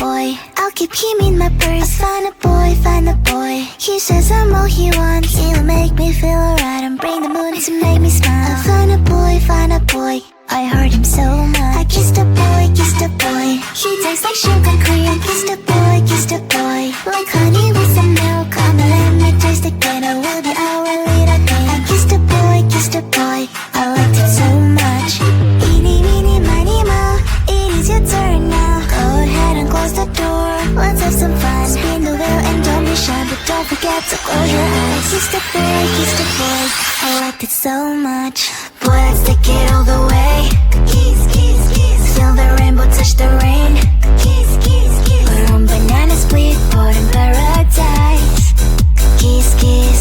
boy. I'll keep him in my purse. Find a boy, find a boy. He says I'm all he wants. He'll make me feel alright and bring the moon to make me smile. I find a boy, find a boy. I heard him so much. I kissed a boy, kissed a boy. He tastes like sugar cream. Kissed a boy, kissed a boy. Like honey with some milk. Come and let me taste again. I will be our little thing. I kissed a boy, kissed a boy. I liked it so much. Eeny, meeny, miny, moe. It is your turn now. Go ahead and close the door. Let's have some fun. Spin the wheel and don't be shy, but don't forget to close your eyes. Kissed a boy, kissed a boy. I liked it so much. Boy, let's take it all the way. Kiss, kiss, kiss. Feel the rainbow touch the rain. Kiss, kiss, kiss. We're on banana split, boat in paradise. Kiss, kiss.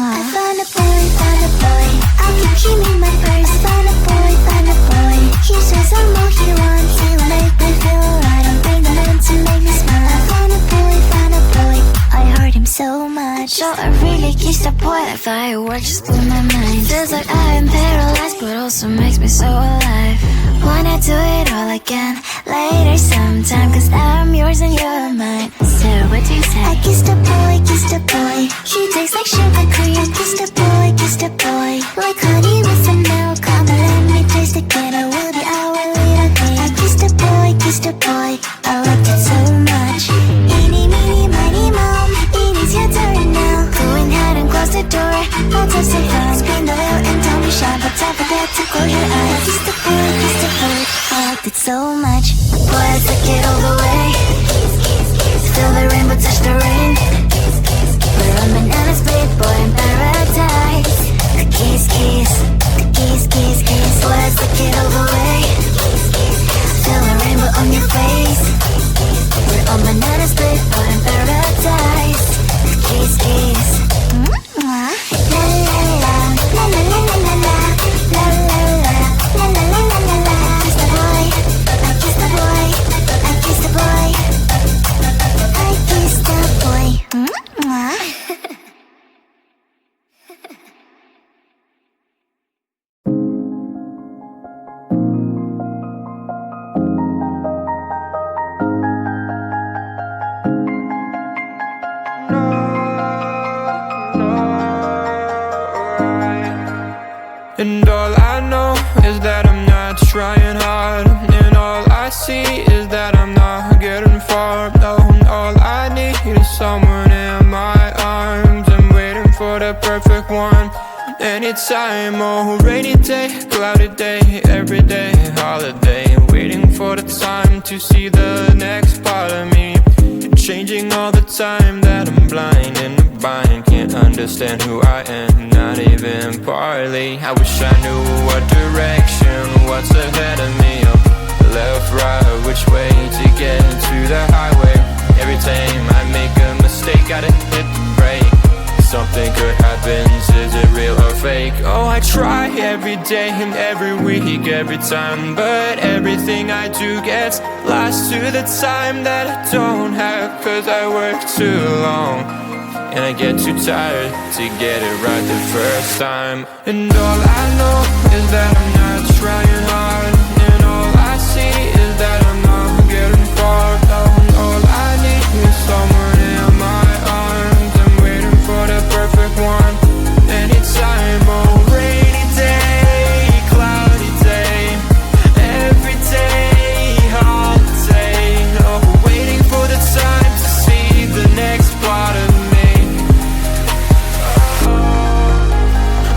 I found a boy, found a boy. I'll keep him in my purse. Found a boy, found a boy. He says I'm all he wants. He'll make me feel alright and bring the moon to make me smile. I found a boy, found a boy. I heard him so much. So I really kissed a boy. That firework just blew my mind. Feels like I am paralyzed, but also makes me so alive. Wanna do it all again later sometime, cause now I'm yours and you're mine. So what do you say? I kissed a boy, kissed a boy. He tastes like sugar cream. Kissed a boy, kissed a boy. Like honey with some milk. Come and let me taste again. I will be our little thing. I kissed a boy, kissed a boy. I liked it so much. Eeny, meeny, miny, moe. It is your turn now. Go ahead and close the door. Let's have some fun. Spin the wheel and don't be shy, but don't forget to close your eyes. Kissed a boy, kissed a boy. I liked it so much. Boy, let's take it all the way. Feel the rainbow touch the rain. We're on banana split, boy in paradise. The kiss, kiss, the kiss, kiss, kiss. Boy, let's take it all the way. Feel the rainbow on your face. We're on banana split, boy in paradise. The kiss, kiss. La la la, la la la la la la, la la la, la la la la la la. Kiss the boy, I kiss the boy, I kiss the boy, I kiss the boy. And all I know is that I'm not trying hard, and all I see is that I'm not getting far. No, all I need is someone in my arms. I'm waiting for the perfect one. Anytime, oh, rainy day, cloudy day, every day, holiday. Waiting for the time to see the next part of me. Changing all the time that I'm blind in the bind. Can't understand who I am, not even partly. I wish I knew what direction, what's ahead of me. Left, right, which way to get to the highway. Every time I make a mistake, gotta hit the brake. Something good happens, is it real or fake? Oh, I try every day and every week, every time, but everything I do gets lost to the time that I don't have. Cause I work too long and I get too tired to get it right the first time. And all I know is that I'm not trying hard, and all I see is that I'm not getting far. All I need is someone in my arms. I'm waiting for the perfect one. Anytime, oh, rainy day, cloudy day, every day, holiday. Oh, waiting for the time to see the next part of me.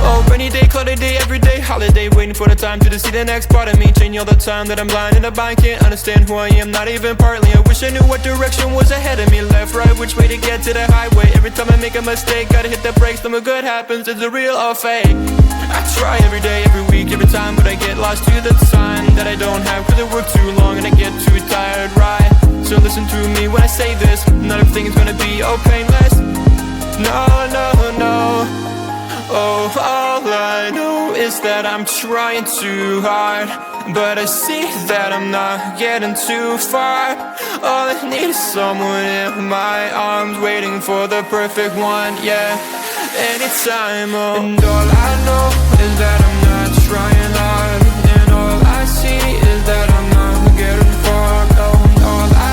Oh, rainy day, cloudy day, every day, holiday. Waiting for the time to see the next part of me. Changing all the time that I'm blind in the bind. Can't understand who I am, not even partly. I wish I knew what direction was ahead of me. Left, right, which way to get to the highway. Every time I make a mistake, gotta hit the brakes. Something good happens, is it real or fake? I try every day, every week, every time, but I get lost to the time that I don't have. Cause I work too long and I get too tired, right? So listen to me when I say this. Not everything is gonna be all painless. No, no, no. Oh, all I know is that I'm trying too hard, but I see that I'm not getting too far. All I need is someone in my arms, waiting for the perfect one, yeah. Anytime, oh. And all I know is that I'm not trying hard, and all I see is that I'm not getting far. Oh, all I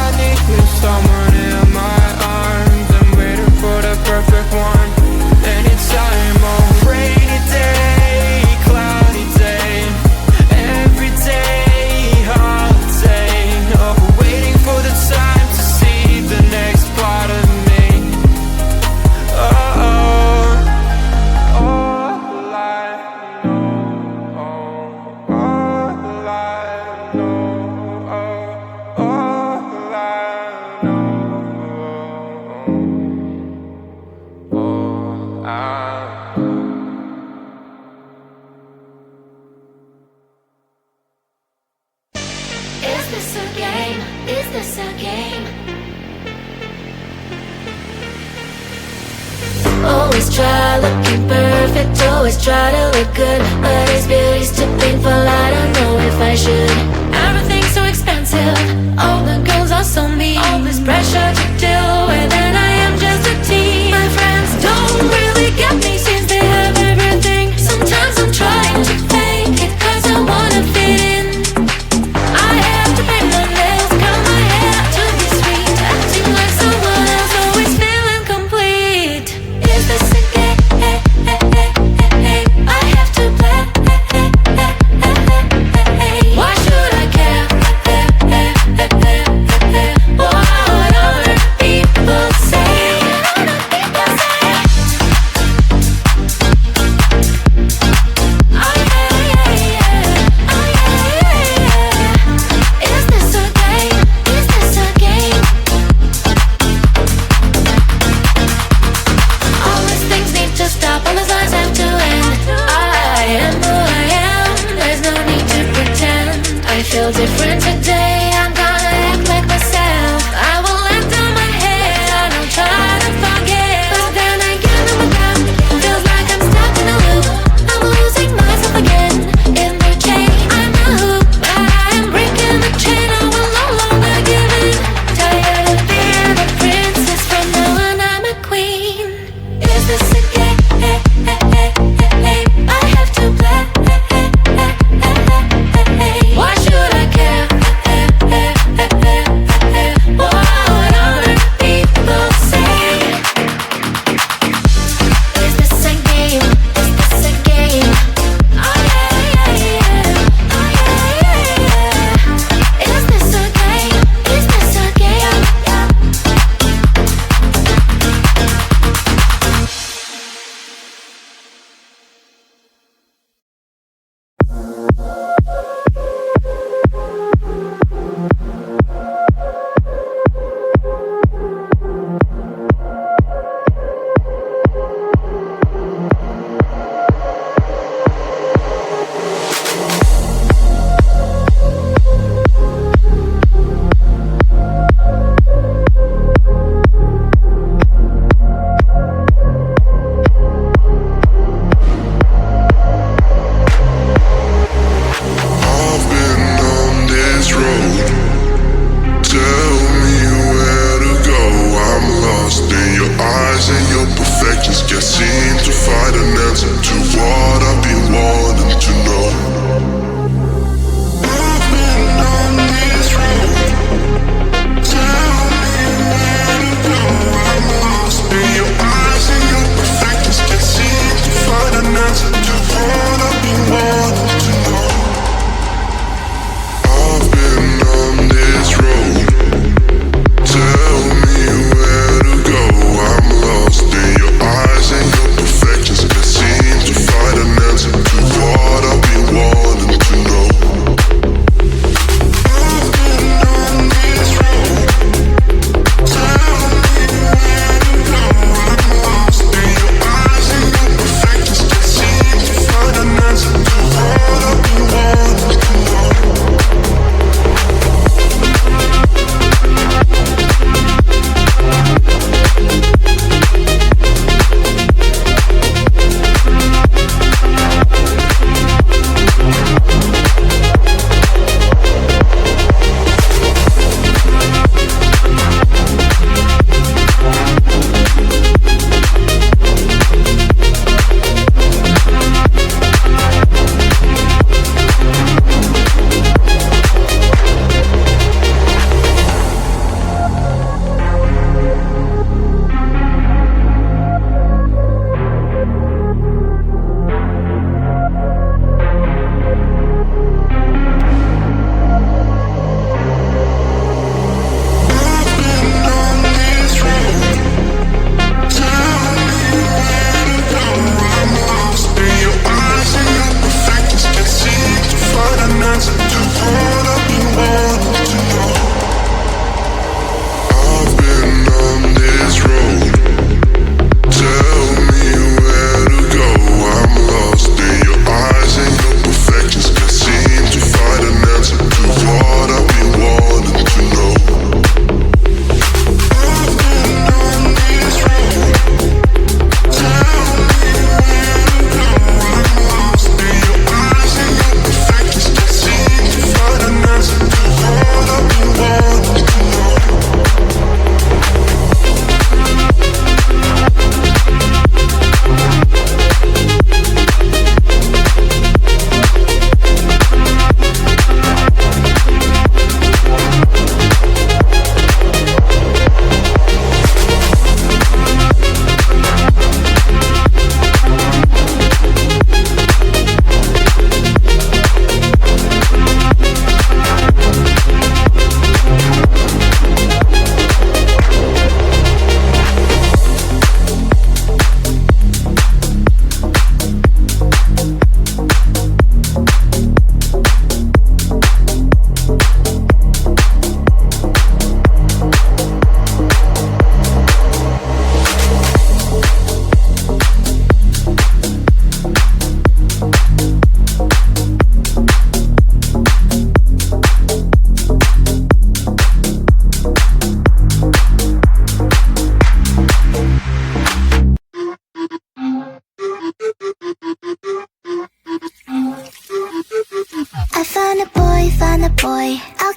Is this a game? Is this a game? Always try looking perfect, always try to look good, but his beauty's too painful, I don't know if I should. Everything's so expensive, all the girls are so mean, all this pressure to deal with, and I am just a teen. My friends don't really get me since they have everything. Sometimes I'm trying to fake it cause I wanna fit in. I have to pay my nails, cut my hair to be sweet, acting like someone else, always feeling complete. Is this a game? I have to play. Why should I care? What other people say? Is this a game? Is this a game? All these things need to stop, all these lies have to end. I am who I am, there's no need to pretend. I feel different today, I'm gonna act like myself. I will let down my head, I don't try to forget. But then again, I'm around, feels like I'm stuck in a loop. I'm losing myself again, in the chain. I'm a hoop, but I am breaking the chain, I will no longer give in. Tired of being a princess, from now on I'm a queen. Is this a game? I have to play. Why should I care?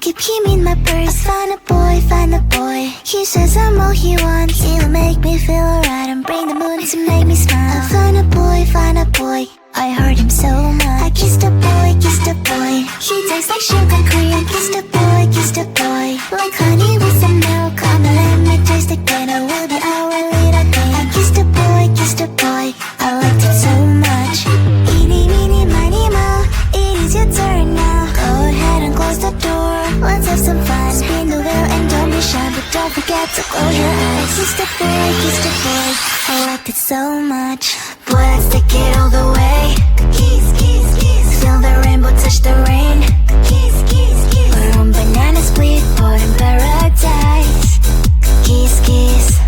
keep him in my purse. Find a boy, find a boy. He says I'm all he wants. He'll make me feel alright and bring the moon to make me smile. I find a boy, find a boy. I hurt him so much. I kissed the boy, kissed the boy. He tastes like sugar cream. Kiss the boy, kiss the boy. Like honey with some milk. Come and let me taste again. I will be our little thing. I kissed the boy, kissed the boy. I liked it so much. Eeny, meeny, miny, moe. It is your turn now. Go ahead and close the door. Let's have some fun. Spin the wheel and don't be shy, but don't forget to close your eyes. Kiss the boy, kiss the boy. I liked it so much. Boy, let's take it all the way. Kiss, kiss, kiss. Feel the rainbow touch the rain. Kiss, kiss, kiss. We're on banana split, boat in paradise. Kiss, kiss.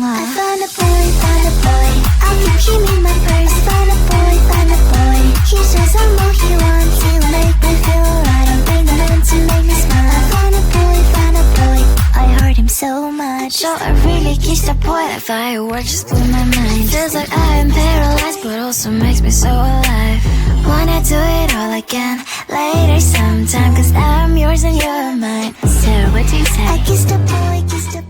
I found a boy, found a boy. I'll keep him in my purse. Find a boy, find a boy. He says I'm all he wants. He'll make me feel alright and bring the moon to make me smile. I found a boy, found a boy. I hurt him so much. So I really kissed a boy. That fireworks just blew my mind. Feels like I am paralyzed, but also makes me so alive. Wanna do it all again later sometime, 'cause now I'm yours and you're mine. So what do you say? I kissed a boy, kissed a boy.